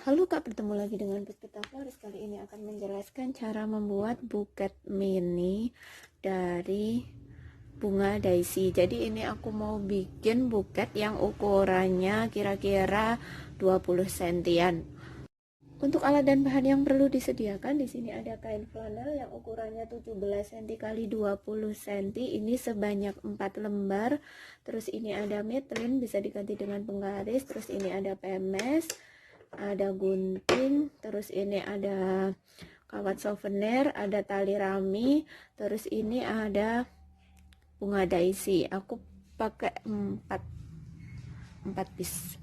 Halo Kak, bertemu lagi dengan Buket. Kali ini akan menjelaskan cara membuat buket mini dari bunga daisy. Jadi ini aku mau bikin buket yang ukurannya kira-kira 20 sentian. Untuk alat dan bahan yang perlu disediakan, di sini ada kain flanel yang ukurannya 17 cm x 20 cm. Ini sebanyak 4 lembar. Terus ini ada metlin, bisa diganti dengan penggaris. Terus ini ada pemes, ada gunting, terus ini ada kawat sovenir, ada tali rami, terus ini ada bunga daisy. Aku pakai 4 piece.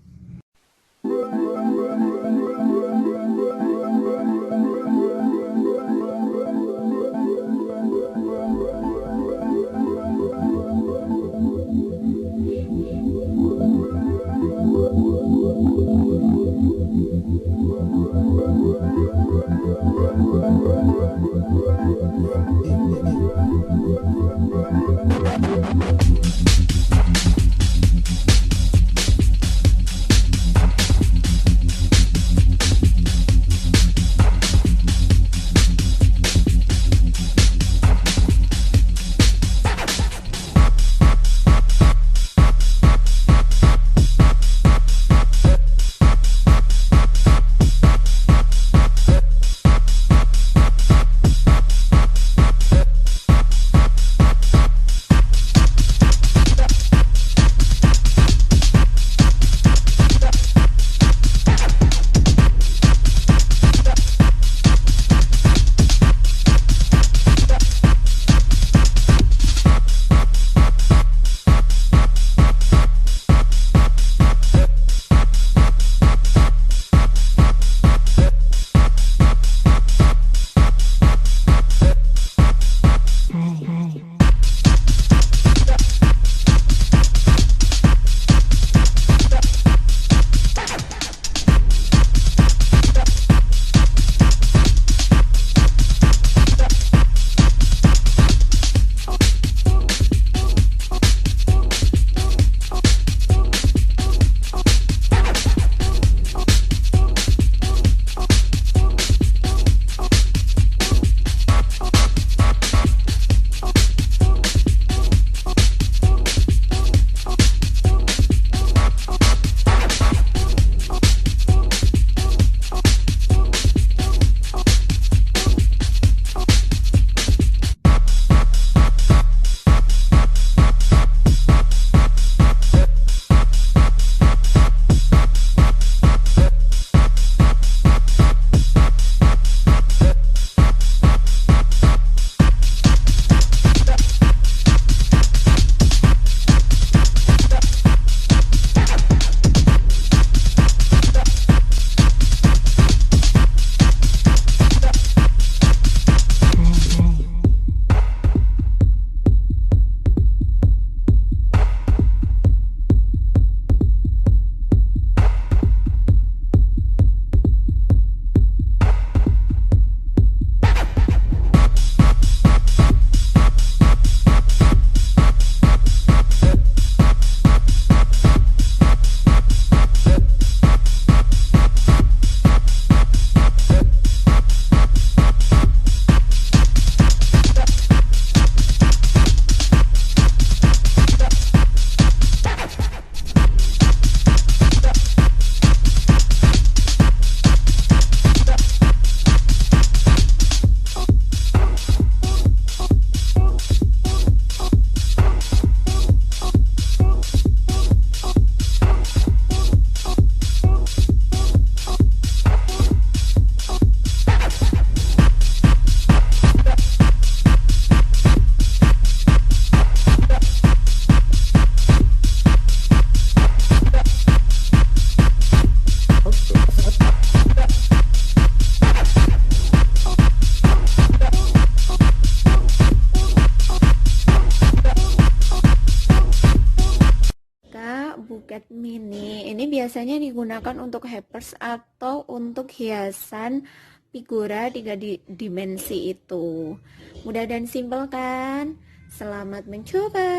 Buket mini ini biasanya digunakan untuk hampers atau untuk hiasan figura 3 dimensi itu. Mudah dan simpel kan? Selamat mencoba.